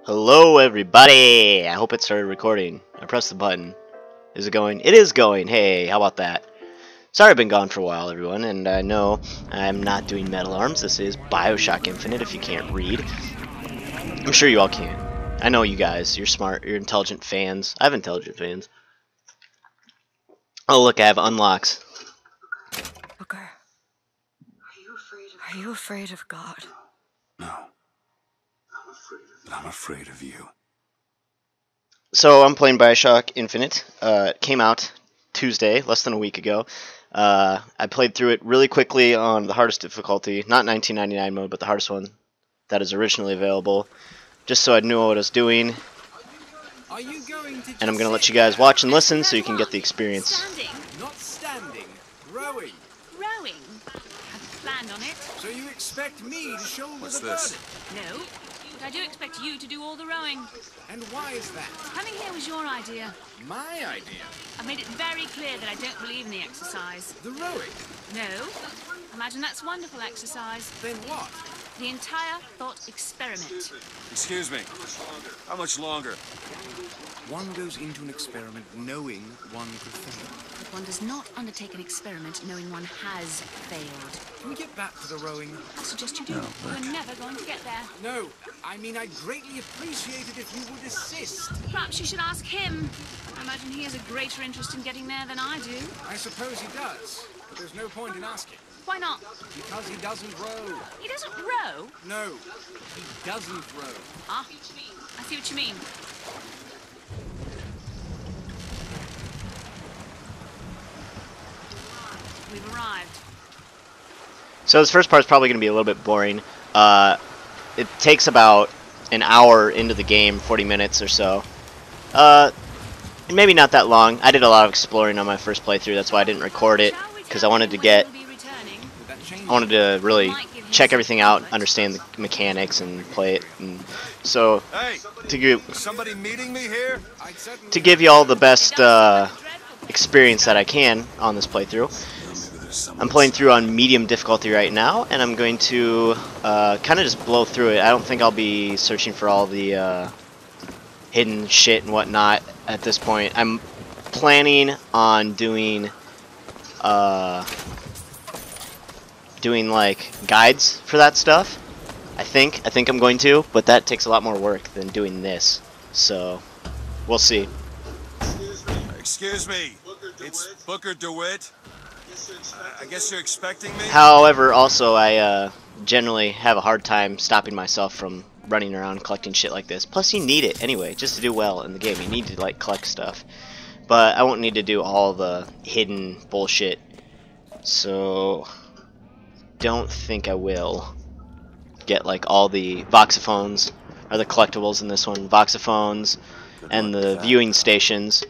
Hello everybody! I hope it started recording. I pressed the button. Is it going? It is going! Hey, how about that? Sorry I've been gone for a while, everyone, and I know I'm not doing Metal Arms. This is BioShock Infinite, if you can't read. I'm sure you all can. I know you guys. You're smart. You're intelligent fans. I have intelligent fans. Oh, look, I have unlocks. Booker, are you afraid of God? No. But I'm afraid of you. So I'm playing BioShock Infinite. It came out Tuesday, less than a week ago. I played through it really quickly on the hardest difficulty, not 1999 mode, but the hardest one that is originally available, just so I knew what I was doing. And I'm going to let you guys watch and listen so you can get the experience. Standing. Not standing. Rowing. Rowing. I've planned on it. So you expect me to shoulder What's the this? burden? No, but I do expect you to do all the rowing. And why is that? Coming here was your idea. My idea. I've made it very clear that I don't believe in the exercise. The rowing. No. Imagine that's wonderful exercise. Then what? The entire thought experiment. Excuse me. How much longer? One goes into an experiment knowing one could fail. But one does not undertake an experiment knowing one has failed. Can we get back to the rowing? I suggest you do. We're never going to get there. No. I mean, I'd greatly appreciate it if you would assist. Perhaps you should ask him. I imagine he has a greater interest in getting there than I do. I suppose he does. But there's no point in asking. Why not? Because he doesn't row. He doesn't row. No. He doesn't row. Ah, I see what you mean. We've arrived. So this first part is probably going to be a little bit boring. It takes about an hour into the game, 40 minutes or so. Maybe not that long. I did a lot of exploring on my first playthrough. That's why I didn't record it, because I wanted to really check everything out, understand the mechanics, and play it. And so Hey, somebody meeting me here? to give you all the best experience that I can on this playthrough, I'm playing through on medium difficulty right now, and I'm going to kind of just blow through it. I don't think I'll be searching for all the hidden shit and whatnot at this point. I'm planning on doing like guides for that stuff. I think I'm going to, but that takes a lot more work than doing this. So we'll see. Excuse me. It's Booker DeWitt. I guess you're expecting me? However, also I generally have a hard time stopping myself from running around collecting shit like this. Plus, you need it anyway, just to do well in the game. You need to like collect stuff, but I won't need to do all the hidden bullshit. So don't think I will get like all the voxophones are the collectibles in this one. Voxophones and the viewing stations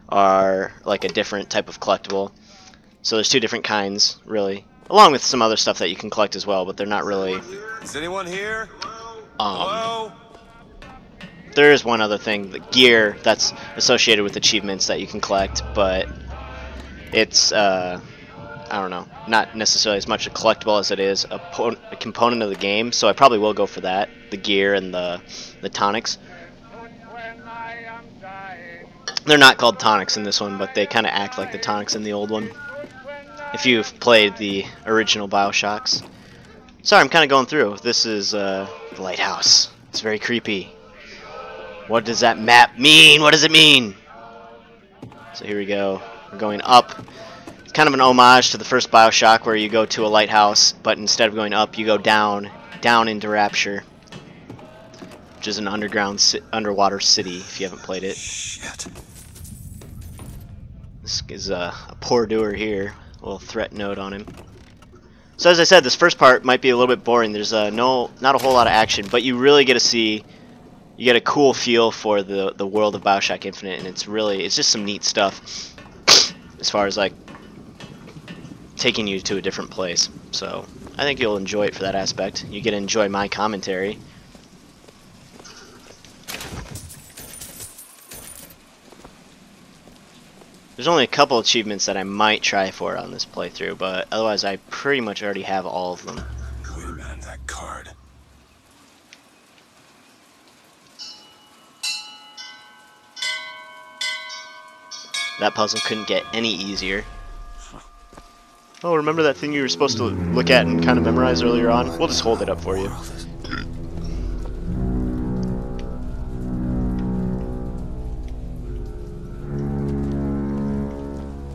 are like a different type of collectible. So there's two different kinds, really, along with some other stuff that you can collect as well, but they're not really. Is anyone here? Hello? There is one other thing, the gear that's associated with achievements that you can collect, but it's I don't know, not necessarily as much a collectible as it is a component of the game. So I probably will go for that, the gear and the tonics. They're not called tonics in this one, but they kind of act like the tonics in the old one, if you've played the original BioShocks. Sorry, I'm kind of going through. This is the lighthouse. It's very creepy. What does that map mean? What does it mean? So here we go. We're going up. It's kind of an homage to the first BioShock, where you go to a lighthouse, but instead of going up, you go down into Rapture, which is an underwater city, if you haven't played it. Shit. This is a poor doer here. A little threat note on him. So as I said, this first part might be a little bit boring. There's not a whole lot of action, but you really get to see, you get a cool feel for the world of BioShock Infinite, and it's just some neat stuff as far as like taking you to a different place. So I think you'll enjoy it for that aspect. You get to enjoy my commentary. There's only a couple achievements that I might try for on this playthrough, but otherwise I pretty much already have all of them. Wait a minute, that card. That puzzle couldn't get any easier. Oh, remember that thing you were supposed to look at and kind of memorize earlier on? We'll just hold it up for you.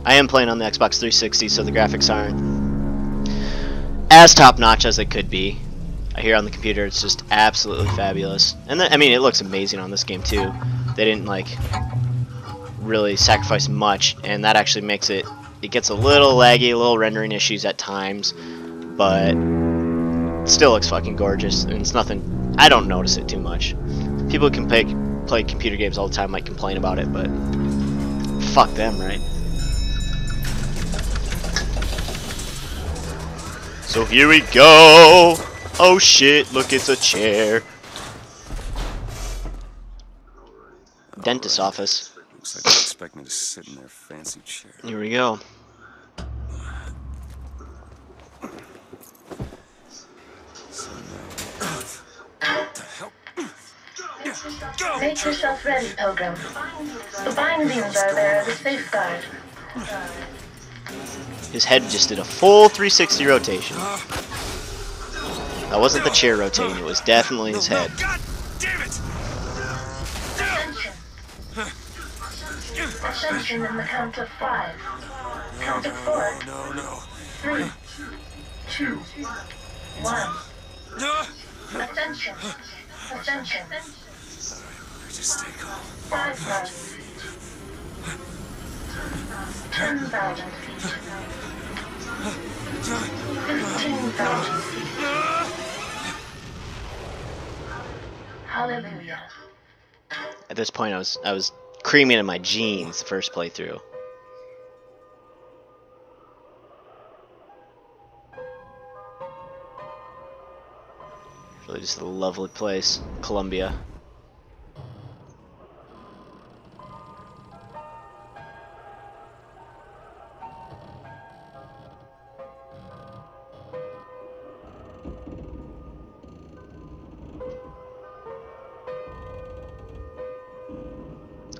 I am playing on the Xbox 360, so the graphics aren't as top-notch as they could be. I hear on the computer it's just absolutely fabulous. And then, I mean, it looks amazing on this game too. They didn't like really sacrifice much, and that actually makes it gets a little laggy, a little rendering issues at times, but it still looks fucking gorgeous, and it's nothing, I don't notice it too much. People who can play computer games all the time might complain about it, but fuck them, right? So here we go! Oh shit, look, it's a chair. Dentist's office. Looks like they expect me to sit in their fancy chair. Here we go. Make yourself ready, Pilgrim. The bindings are there as a safeguard. His head just did a full 360 rotation. That wasn't the chair rotating, it was definitely his head. God damn it! Ascension. Ascension in the count of 5. Count of 4. No. 3, 2, 1. Ascension. Ascension. Just stay calm. 5,000 feet. 10,000 feet. 15,000 feet. Hallelujah. At this point I was creaming in my jeans the first playthrough. Really just a lovely place, Colombia.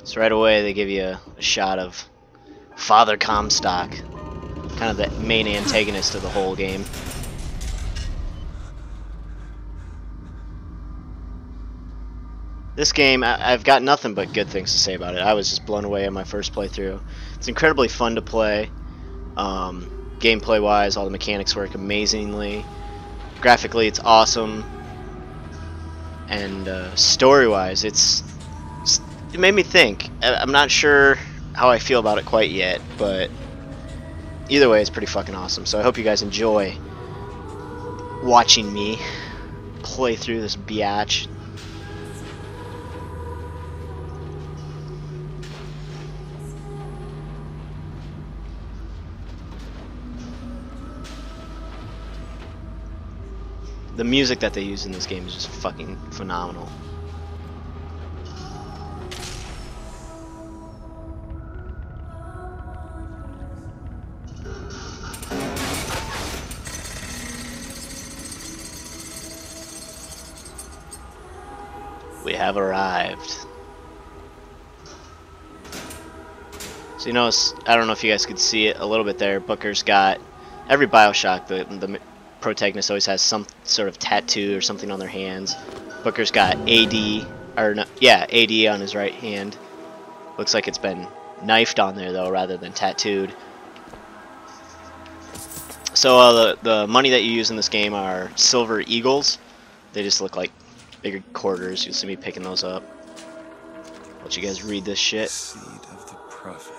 So right away they give you a shot of Father Comstock, kind of the main antagonist of the whole game. This game, I've got nothing but good things to say about it. I was just blown away in my first playthrough. It's incredibly fun to play. Gameplay wise, all the mechanics work amazingly. Graphically, it's awesome. And story wise, it made me think. I'm not sure how I feel about it quite yet, but either way, it's pretty fucking awesome. So I hope you guys enjoy watching me play through this biatch. The music that they use in this game is just fucking phenomenal. We have arrived. So you notice, I don't know if you guys could see it a little bit there, Booker's got, every BioShock, the protagonist always has some sort of tattoo or something on their hands. Booker's got AD, or no, yeah, AD on his right hand. Looks like it's been knifed on there though, rather than tattooed. So the money that you use in this game are silver eagles. They just look like bigger quarters. You'll see me picking those up. Let you guys read this shit. Seed of the prophet.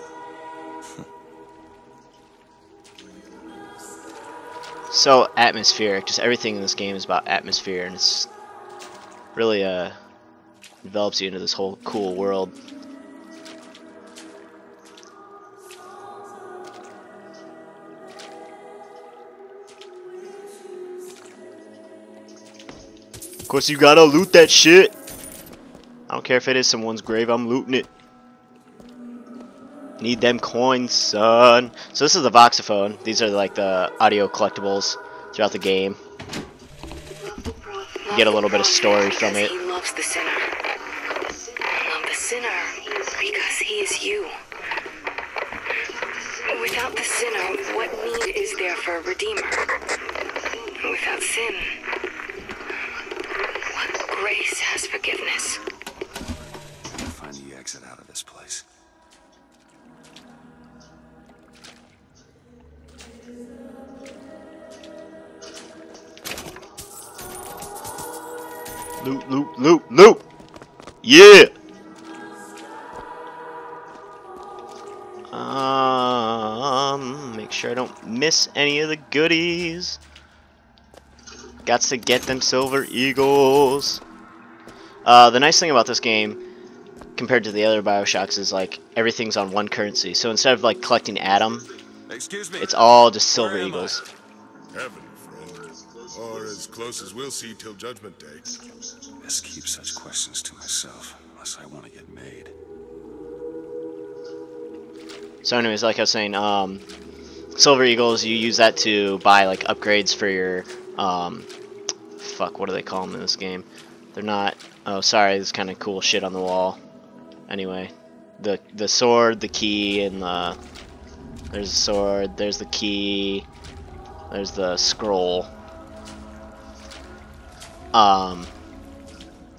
So atmospheric. Just everything in this game is about atmosphere, and it's really develops you into this whole cool world. Of course, you gotta loot that shit. I don't care if it is someone's grave, I'm looting it. Need them coins, son. So this is the voxophone. These are like the audio collectibles throughout the game. You get a little bit of story from it. He loves the sinner. Love the sinner because he is you. Without the sinner, what need is there for a redeemer? Without sin, what grace has forgiveness? Find the exit out of this place. Loot, loot, loot, loot! Yeah! Make sure I don't miss any of the goodies. Gots to get them silver eagles. The nice thing about this game, compared to the other BioShocks, is like everything's on one currency. So instead of like collecting Atom, Excuse me. it's all just silver Where am eagles. Heaven, friend. Or as close as we'll see till Judgment Day. Best keep such questions to myself, unless I want to get made. So anyways, like I was saying, silver eagles, you use that to buy like upgrades for your, fuck, what do they call them in this game? They're not, oh sorry, there's kind of cool shit on the wall. Anyway, the sword, the key, and there's the sword, there's the key, there's the scroll.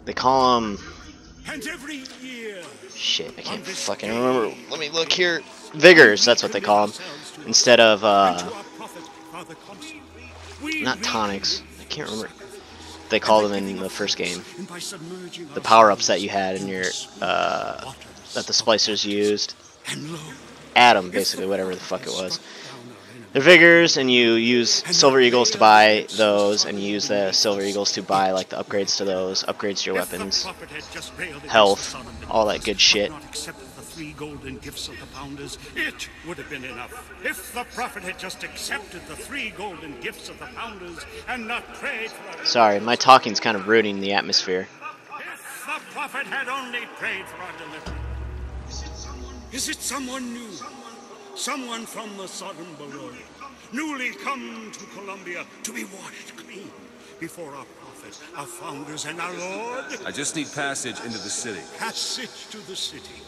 They call them, And every year, shit, I can't fucking remember. Let me look here. Vigors, that's what they call them. Instead of, not tonics. I can't remember. They call them in the first game. The power-ups that you had in your, that the splicers used. Atom, basically, whatever the fuck it was. They're vigors, and you use silver eagles to buy those, and you use the silver eagles to buy like the upgrades to those, upgrades to your weapons, health, all that good shit. the 3 golden gifts of the Pounders, it would have been enough. If the Prophet had just accepted the 3 golden gifts of the Pounders and not prayed for... Sorry, my talking's kind of ruining the atmosphere. If the Prophet had only prayed for our deliverance. Is it someone new? Someone from the Sodom below, newly come to Columbia to be washed clean before our Prophet, our Founders, and our Lord? I just need passage into the city. Passage to the city.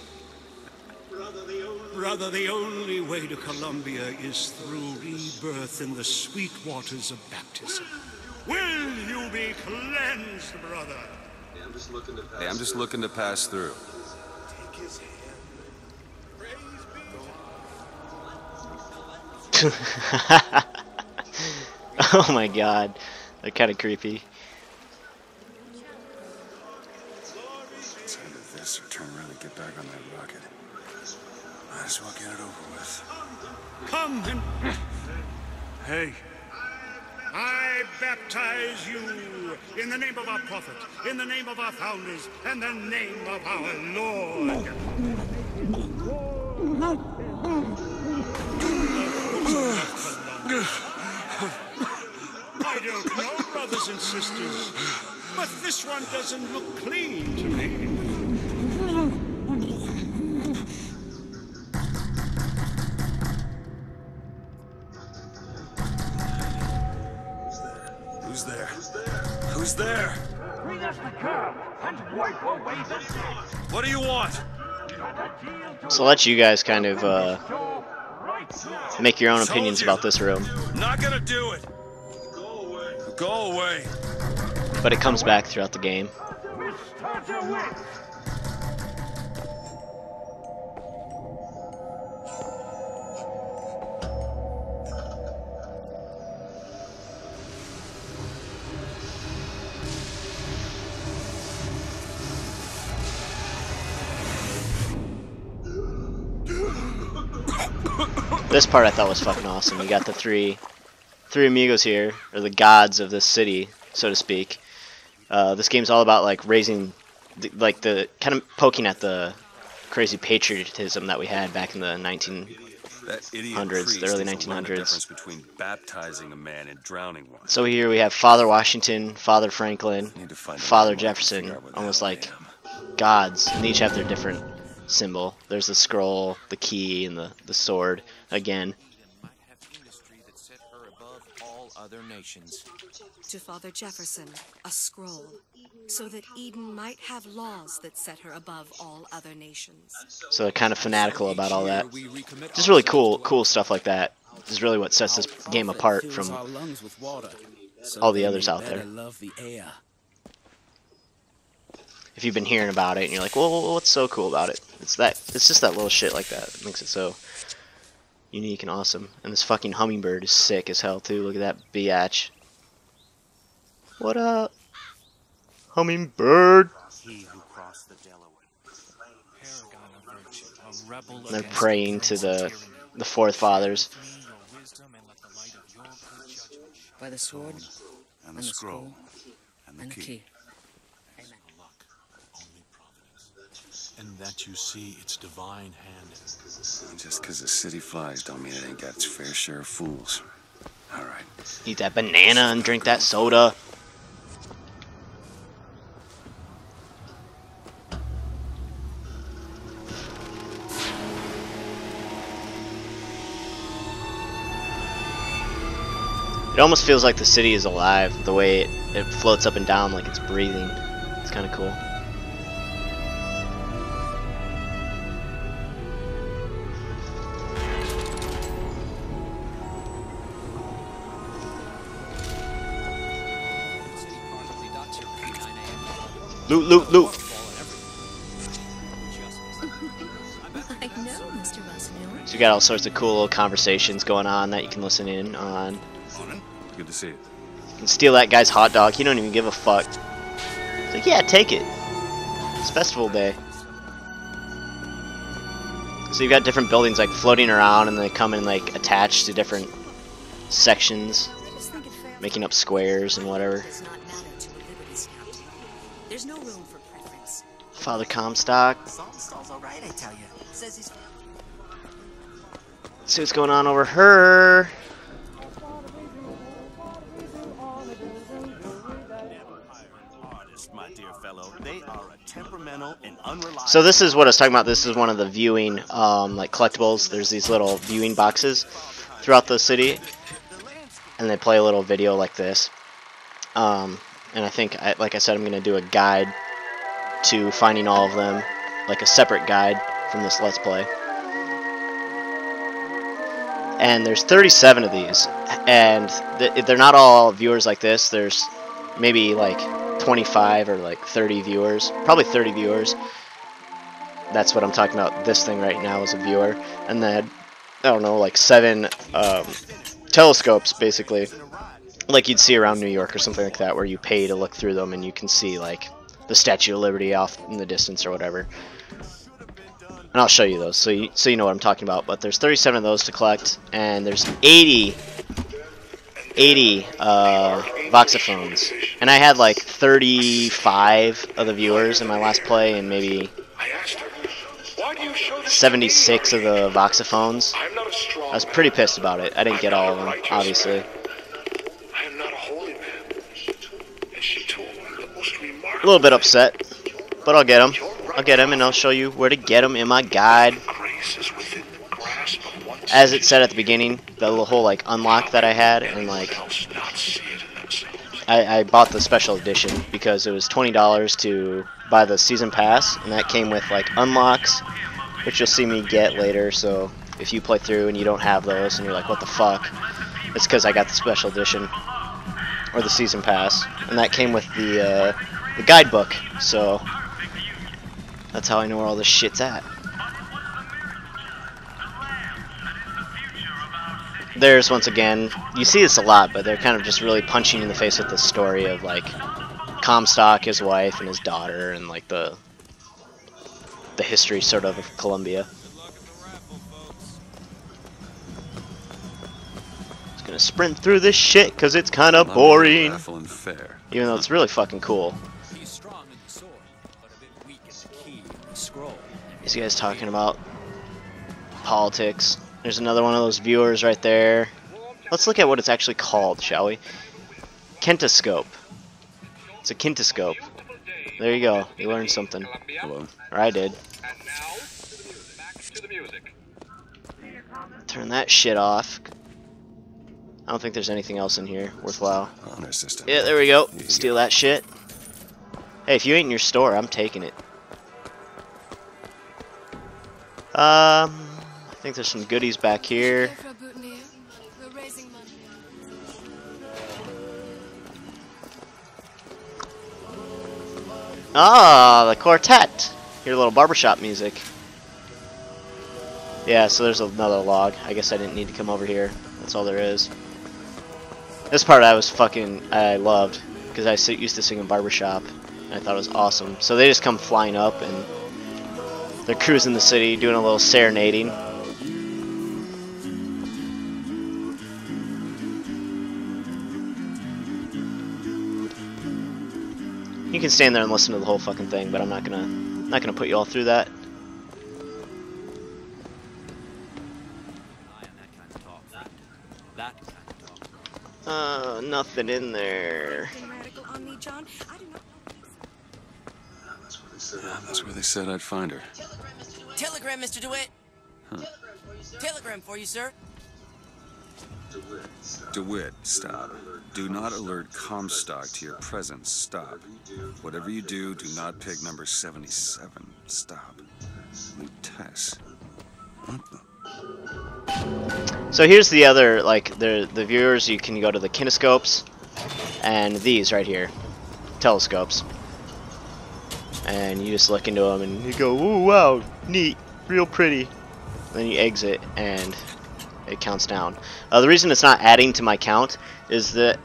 Brother, the only way to Columbia is through rebirth in the sweet waters of baptism. Will you be cleansed, brother? Hey, I'm just looking to pass through. Oh my god, they're kind of creepy. It's either this or turn around and get back on that rocket. Might as well get it over with. Come and... Hey. I baptize you in the name of our Prophet, in the name of our Founders, and the name of our Lord. I don't know, brothers and sisters, but this one doesn't look clean to me. Who's there? Who's there? Bring us the curb and wipe away the dead. What do you want? So I'll let you guys kind of make your own opinions about this room. Not gonna do it. Go away. But it comes back throughout the game. This part I thought was fucking awesome. You got the three amigos here, or the gods of this city, so to speak. This game's all about like raising, the kind of poking at the crazy patriotism that we had back in the 1900s, the early 1900s. Between baptizing a man and drowning one. So here we have Father Washington, Father Franklin, Father Jefferson, almost like gods, and they each have their different symbol. There's the scroll, the key, and the sword again. To Father Jefferson, a scroll. so that Eden might have laws that set her above all other nations. So they're kind of fanatical about all that. Just really cool stuff like that is really what sets this game apart from all the others out there. If you've been hearing about it and you're like, well, what's so cool about it? It's just that little shit like that that makes it so unique and awesome. And this fucking hummingbird is sick as hell too. Look at that biatch. What up? Hummingbird. And they're praying to the forefathers. By the sword And the scroll. And the key. And that you see its divine hand. Just because the city flies don't mean it ain't got its fair share of fools. Alright. Eat that banana and drink that soda. It almost feels like the city is alive, the way it floats up and down like it's breathing. It's kind of cool. Loot, loot, loot. I know, Mr. Rossmiller. So you got all sorts of cool little conversations going on that you can listen in on. Good to see you. You can steal that guy's hot dog. He don't even give a fuck. It's like, yeah, take it. It's festival day. So you've got different buildings like floating around, and they come in like attached to different sections, making up squares and whatever. There's no room for preference. Father Comstock. Saltstall's alright, I tell you. Says he's... Let's see what's going on over her. So this is what I was talking about. This is one of the viewing like collectibles. There's these little viewing boxes throughout the city, and they play a little video like this. And I think, like I said, I'm going to do a guide to finding all of them, like a separate guide from this Let's Play. And there's 37 of these, and they're not all viewers like this. There's maybe like 25 or like 30 viewers, probably 30 viewers. That's what I'm talking about. This thing right now is a viewer, and then I don't know, like 7 telescopes basically, like you'd see around New York or something like that, where you pay to look through them and you can see like the Statue of Liberty off in the distance or whatever. And I'll show you those so you know what I'm talking about. But there's 37 of those to collect, and there's 80 voxophones. And I had like 35 of the viewers in my last play, and maybe 76 of the voxophones. I was pretty pissed about it. I didn't get all of them, obviously. A little bit upset, but I'll get them. I'll get them, and I'll show you where to get them in my guide. As it said at the beginning, the whole like unlock that I had, and like I bought the special edition because it was $20 to buy the season pass, and that came with like unlocks, which you'll see me get later. So if you play through and you don't have those, and you're like, what the fuck? It's because I got the special edition or the season pass, and that came with the guidebook. So that's how I know where all this shit's at. There's, once again, you see this a lot, but they're kind of just really punching you in the face with the story of like Comstock, his wife, and his daughter, and like the history sort of Columbia. Just gonna sprint through this shit because it's kind of boring, even though it's really fucking cool. These guys talking about politics. There's another one of those viewers right there. Let's look at what it's actually called, shall we? Kentoscope. It's a kentoscope. There you go. You learned something. Hello. Or I did. Turn that shit off. I don't think there's anything else in here worthwhile. Honor system. Yeah, there we go. Steal that shit. Hey, if you ain't in your store, I'm taking it. I think there's some goodies back here. Ah, the quartet. Hear a little barbershop music. Yeah, so there's another log. I guess I didn't need to come over here. That's all there is. This part I loved because I used to sing in barbershop and I thought it was awesome. So they just come flying up and they're cruising the city, doing a little serenading. You can stand there and listen to the whole fucking thing, but I'm not gonna put you all through that. Nothing in there. That's where they said I'd find her. Telegram, Mr. DeWitt. Huh. Telegram for you, sir. DeWitt, stop. Do not alert Comstock to your presence. Stop. Whatever you do, do not pick number 77. Stop. Lutess. What the? So here's the other, like, the viewers. You can go to the kinescopes and these right here, telescopes, and you just look into them and you go, ooh, wow, neat, real pretty. And then you exit and it counts down. The reason it's not adding to my count is that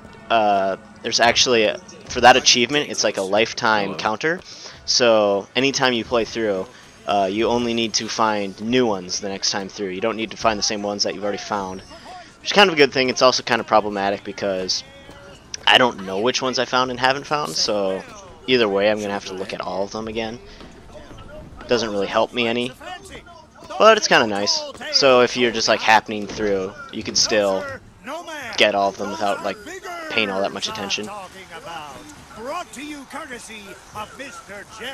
there's actually for that achievement, it's like a lifetime counter. So anytime you play through, you only need to find new ones the next time through. You don't need to find the same ones that you've already found, which is kind of a good thing. It's also kind of problematic because I don't know which ones I found and haven't found, so either way I'm going to have to look at all of them again. Doesn't really help me any, but it's kind of nice. So if you're just like happening through, you can still get all of them without like paying all that much attention.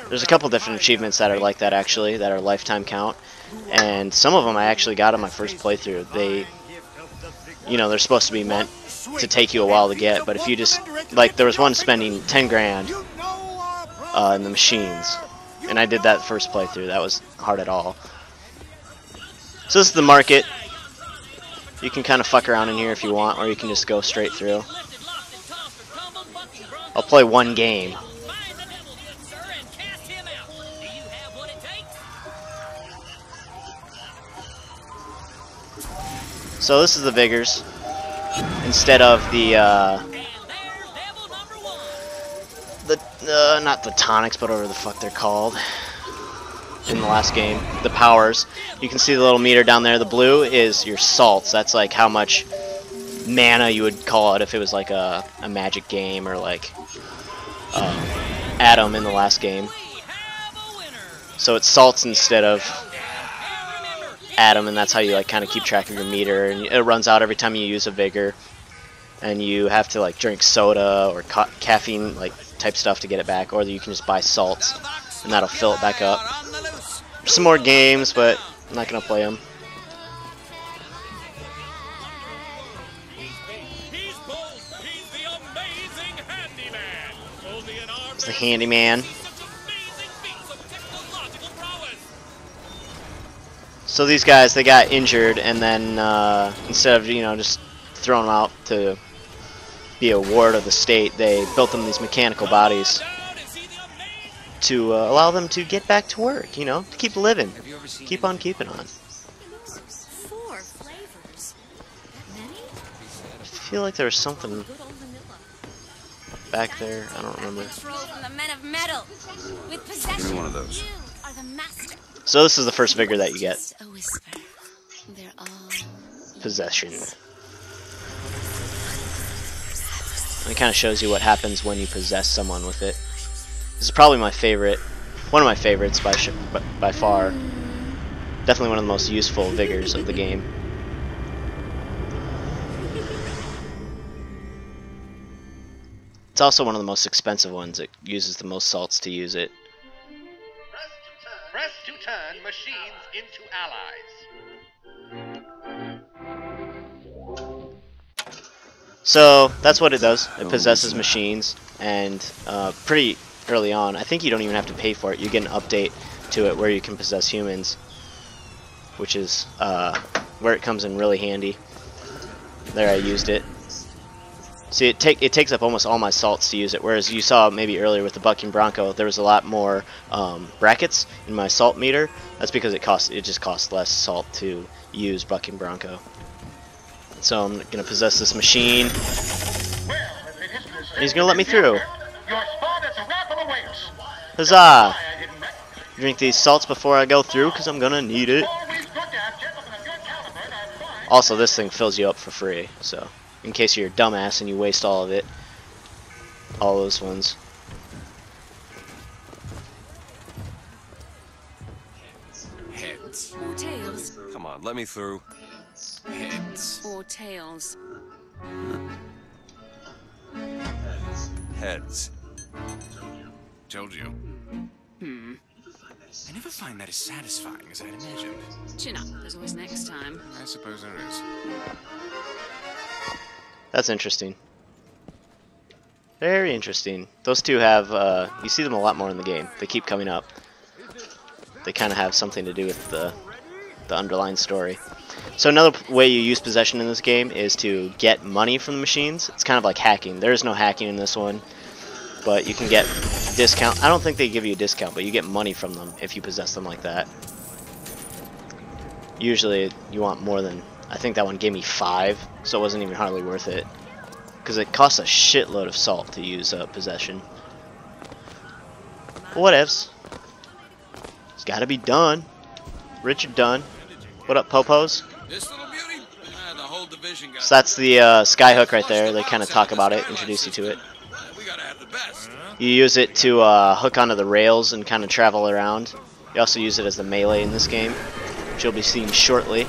There's a couple different achievements that are like that actually, that are lifetime count, and some of them I actually got on my first playthrough. They, you know, they're supposed to be meant to take you a while to get, but if you just, like, there was one spending 10 grand in the machines, and I did that first playthrough. That was hard at all. So this is the market. You can kind of fuck around in here if you want, or you can just go straight through. I'll play one game. So this is the Vigors instead of the not the tonics, but whatever the fuck they're called in the last game. The powers. You can see the little meter down there. The blue is your salts. That's like how much mana you would call it if it was like a magic game, or like Adam in the last game. So it's salts instead of Adam, and that's how you like kind of keep track of your meter. And it runs out every time you use a Vigor, and you have to like drink soda or caffeine like type stuff to get it back, or you can just buy salts and that'll fill it back up. There's some more games, but I'm not gonna play them. It's the handyman. So these guys, they got injured, and then instead of, you know, just throwing them out to be a ward of the state, they built them these mechanical bodies to allow them to get back to work, you know, to keep living, keep on keeping on. 4 flavors. Many? I feel like there was something back there. I don't remember. Give me one of those. So this is the first Vigor that you get. Possession. It kind of shows you what happens when you possess someone with it. This is probably my favorite, one of my favorites by far. Definitely one of the most useful Vigors of the game. It's also one of the most expensive ones. It uses the most salts to use it. Press to turn machines into allies. So that's what it does. It possesses machines, and pretty early on. I think you don't even have to pay for it. You get an update to it where you can possess humans, which is where it comes in really handy. There, I used it. See, it takes up almost all my salts to use it, whereas you saw maybe earlier with the Bucking Bronco, there was a lot more brackets in my salt meter. That's because it just costs less salt to use Bucking Bronco. So I'm gonna possess this machine. He's gonna let me through. Huzzah! Drink these salts before I go through, because I'm gonna need it. Also, this thing fills you up for free, so in case you're a dumbass and you waste all of it. All those ones. Heads. Or tails. Come on, let me through. Heads. Or tails. Heads. Told you. I never find that as satisfying as I'd imagined. Chin up. There's always next time. I suppose there is. That's interesting. Very interesting. Those two have, you see them a lot more in the game. They keep coming up. They kind of have something to do with the underlying story. So another way you use possession in this game is to get money from the machines. It's kind of like hacking. There is no hacking in this one, but you can get discount. I don't think they give you a discount, but you get money from them if you possess them like that. Usually you want more than, I think that one gave me 5, so it wasn't even hardly worth it. Because it costs a shitload of salt to use possession. Whatevs. It's gotta be done. Richard Dunn. What up, Popos? This little beauty? The whole division got. So that's the skyhook right there. They kind of talk about it, introduce you to it. We gotta have the best. You use it to hook onto the rails and kind of travel around. You also use it as the melee in this game, which you'll be seeing shortly.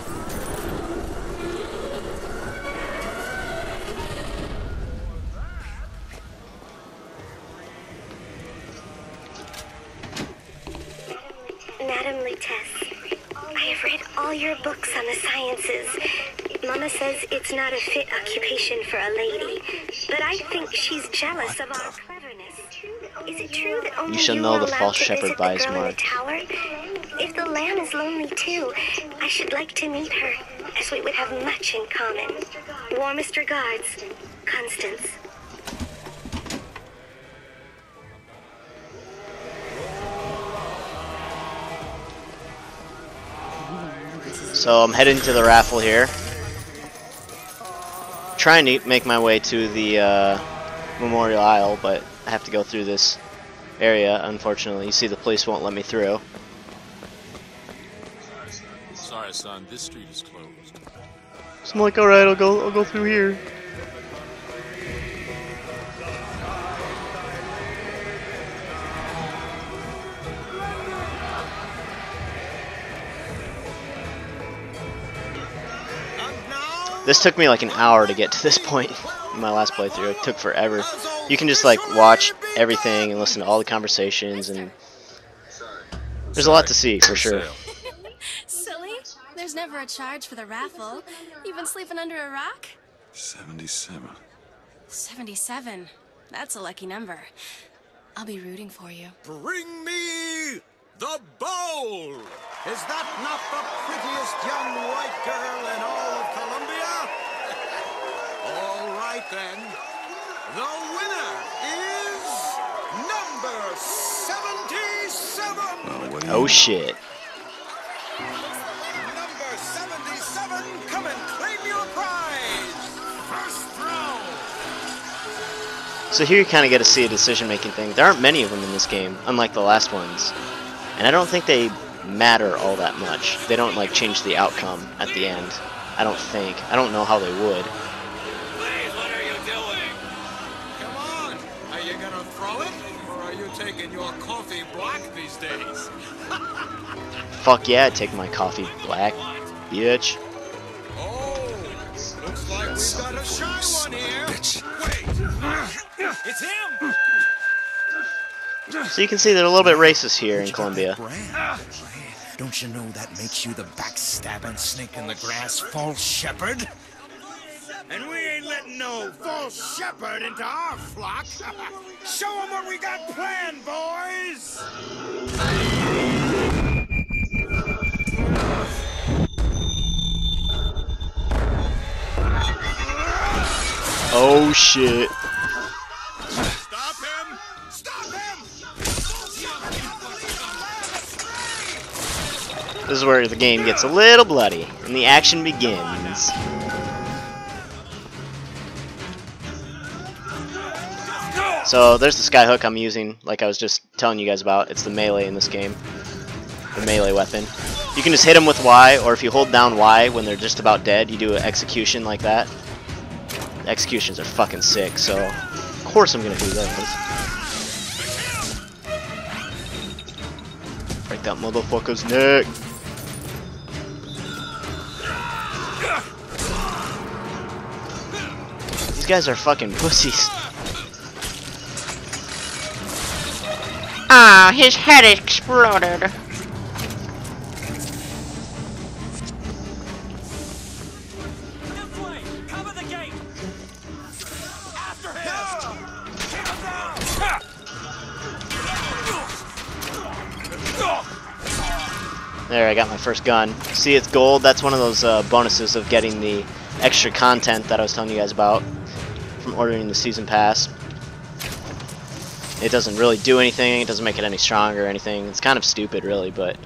Madam Lutece, I have read all your books on the sciences. Mama says it's not a fit occupation for a lady, but I think she's jealous of our cleverness. Is it true that only You shall know are the allowed false to shepherd visit by the his girl in the mark. tower? If the lamb is lonely too, I should like to meet her, as we would have much in common. Warmest regards, Constance. So I'm heading to the raffle here. Trying to make my way to the Memorial Isle, but I have to go through this area, unfortunately. You see the police won't let me through. Sorry, son, this street is closed. So I'm like, alright, I'll go through here. This took me like an hour to get to this point in my last playthrough. It took forever. You can just like watch everything and listen to all the conversations, and there's a lot to see for sure. Silly? There's never a charge for the raffle. You've been sleeping under a rock? 77. 77. That's a lucky number. I'll be rooting for you. Bring me the bowl! Is that not the prettiest young white girl in all of Columbia? All right then. The winner is number 77! Oh shit. Number 77, come and claim your prize! First round! So here you kind of get to see a decision-making thing. There aren't many of them in this game, unlike the last ones. And I don't think they matter all that much. They don't like change the outcome at the end. I don't think. I don't know how they would. Please, what are you doing? Come on! Are you gonna throw it? Or are you taking your coffee black these days? Fuck yeah, I'd take my coffee black, bitch. Oh, looks like we've got a shy one here. Wait! It's him! So you can see they're a little bit racist here in Colombia. Don't you know that makes you the backstabbing snake in the grass false shepherd? And we ain't letting no false shepherd into our flock. Show them what we got planned, boys! Oh shit. Stop him! Stop him! This is where the game gets a little bloody and the action begins. So there's the skyhook I'm using, like I was just telling you guys about. It's the melee in this game. The melee weapon. You can just hit them with Y, or if you hold down Y when they're just about dead, you do an execution like that. The executions are fucking sick, so of course I'm gonna do those. Break that motherfucker's neck. These guys are fucking pussies. Ah, his head exploded. There, I got my first gun. See, it's gold. That's one of those bonuses of getting the extra content that I was telling you guys about from ordering the season pass. It doesn't really do anything. It doesn't make it any stronger or anything. It's kind of stupid, really, but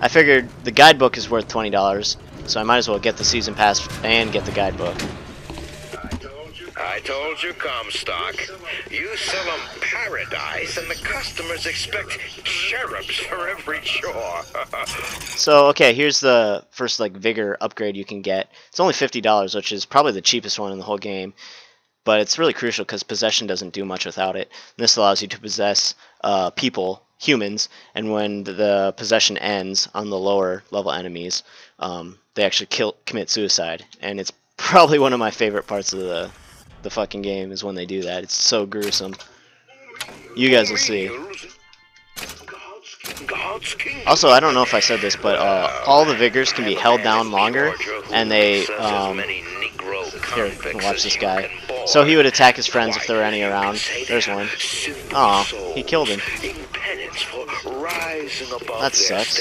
I figured the guidebook is worth $20, so I might as well get the season pass and get the guidebook. I told you, Comstock. You sell them paradise, and the customers expect cherubs for every chore. So, okay, here's the first like vigor upgrade you can get. It's only $50, which is probably the cheapest one in the whole game. But it's really crucial because possession doesn't do much without it. And this allows you to possess people, humans, and when the possession ends on the lower level enemies, they actually commit suicide. And it's probably one of my favorite parts of the fucking game is when they do that. It's so gruesome. You guys will see. Also, I don't know if I said this, but all the vigors can be held down longer, and they here, watch this guy. So he would attack his friends if there were any around. There's one. Aw, he killed him. That sucks.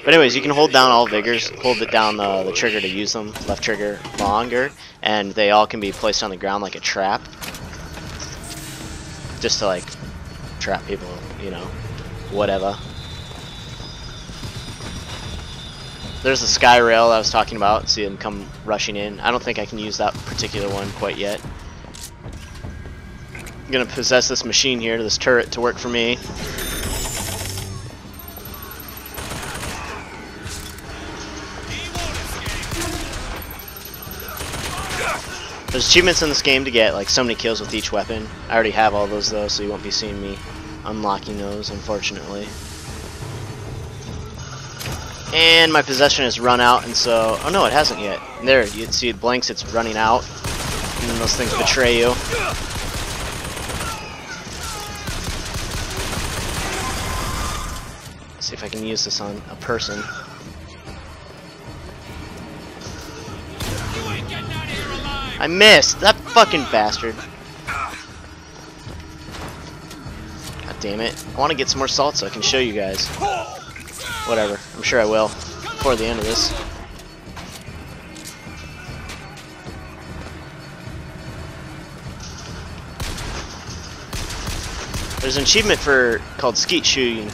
But anyways, you can hold down all vigors, hold it down the trigger to use them, left trigger longer, and they all can be placed on the ground like a trap. Just to like trap people, you know, whatever. There's the sky rail that I was talking about. See them come rushing in. I don't think I can use that particular one quite yet. I'm gonna possess this machine here, this turret, to work for me. There's achievements in this game to get like so many kills with each weapon. I already have all those though, so you won't be seeing me unlocking those, unfortunately. And my possession has run out, and so... Oh no, it hasn't yet. There, you see it blinks, it's running out. And then those things betray you. Let's see if I can use this on a person. I missed! That fucking bastard. God damn it. I want to get some more salt so I can show you guys. Whatever, I'm sure I will before the end of this. There's an achievement called skeet shooting.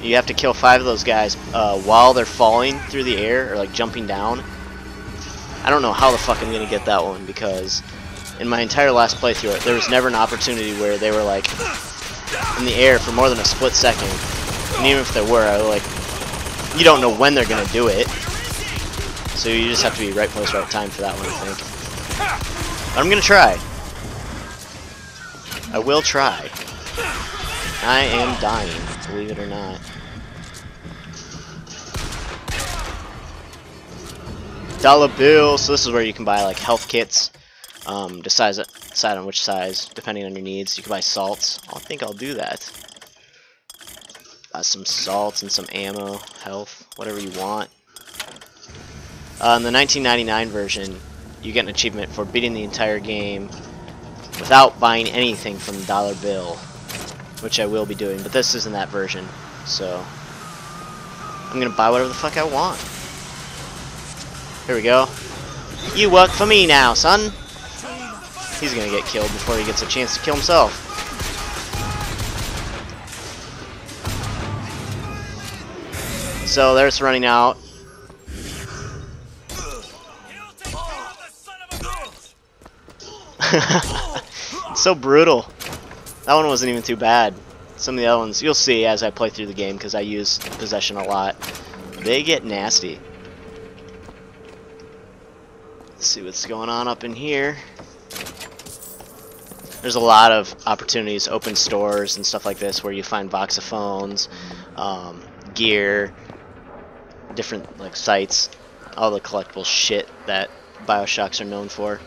You have to kill 5 of those guys while they're falling through the air or like jumping down. I don't know how the fuck I'm gonna get that one because in my entire last playthrough there was never an opportunity where they were like in the air for more than a split second. And even if there were, I like, you don't know when they're gonna do it, so you just have to be right place, right time for that one, I think. But I'm gonna try. I will try. I am dying, believe it or not. Dollar bill. So this is where you can buy like health kits. Decide on which size, depending on your needs. You can buy salts. I think I'll do that. Some salts and some ammo, health, whatever you want. In the 1999 version, you get an achievement for beating the entire game without buying anything from the dollar bill, which I will be doing, but this isn't that version, so I'm gonna buy whatever the fuck I want. Here we go. You work for me now, son. He's gonna get killed before he gets a chance to kill himself. So there's running out. It's so brutal. That one wasn't even too bad. Some of the other ones, you'll see as I play through the game, because I use possession a lot. They get nasty. Let's see what's going on up in here. There's a lot of opportunities, open stores and stuff like this, where you find voxophones, gear, different like sites, all the collectible shit that BioShocks are known for.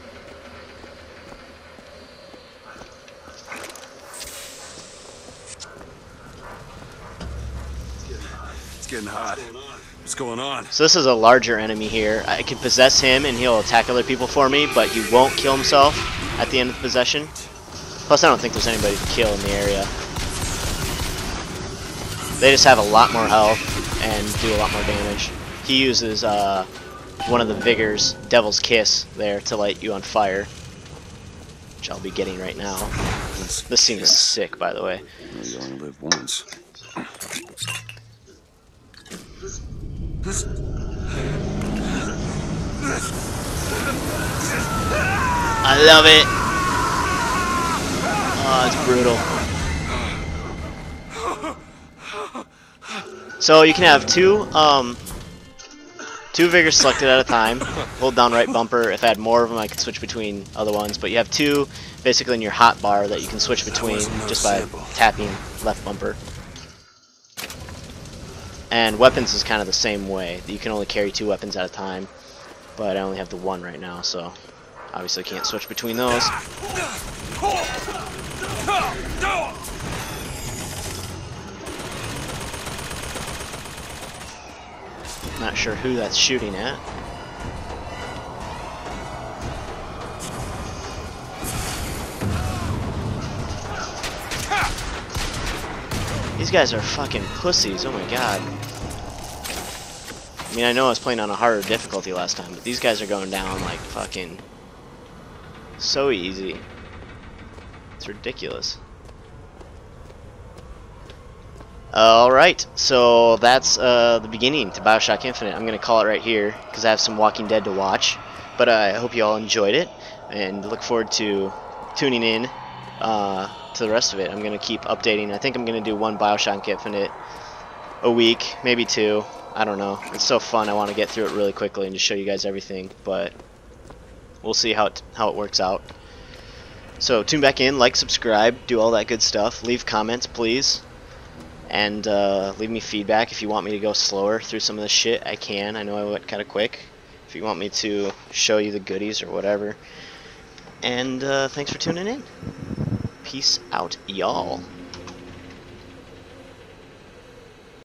It's getting hot. What's going on? So this is a larger enemy here. I can possess him and he'll attack other people for me, but he won't kill himself at the end of the possession. Plus I don't think there's anybody to kill in the area. They just have a lot more health and do a lot more damage. He uses one of the Vigor's Devil's Kiss there to light you on fire, which I'll be getting right now. This scene is sick, by the way. You only live once. I love it. Oh, it's brutal. So you can have two Vigors selected at a time. Hold down right bumper. If I had more of them, I could switch between other ones. But you have two basically in your hot bar that you can switch between just by tapping left bumper. And weapons is kind of the same way. You can only carry two weapons at a time. But I only have the one right now, so obviously can't switch between those. Not sure who that's shooting at. These guys are fucking pussies, oh my god. I mean, I know I was playing on a harder difficulty last time, but these guys are going down like fucking so easy. It's ridiculous. Alright, so that's the beginning to BioShock Infinite. I'm going to call it right here because I have some Walking Dead to watch. But I hope you all enjoyed it and look forward to tuning in to the rest of it. I'm going to keep updating. I think I'm going to do one BioShock Infinite a week, maybe two. I don't know. It's so fun. I want to get through it really quickly and just show you guys everything. But we'll see how it works out. So tune back in, like, subscribe, do all that good stuff. Leave comments, please. And leave me feedback. If you want me to go slower through some of this shit, I can. I know I went kind of quick. If you want me to show you the goodies or whatever. And thanks for tuning in. Peace out, y'all.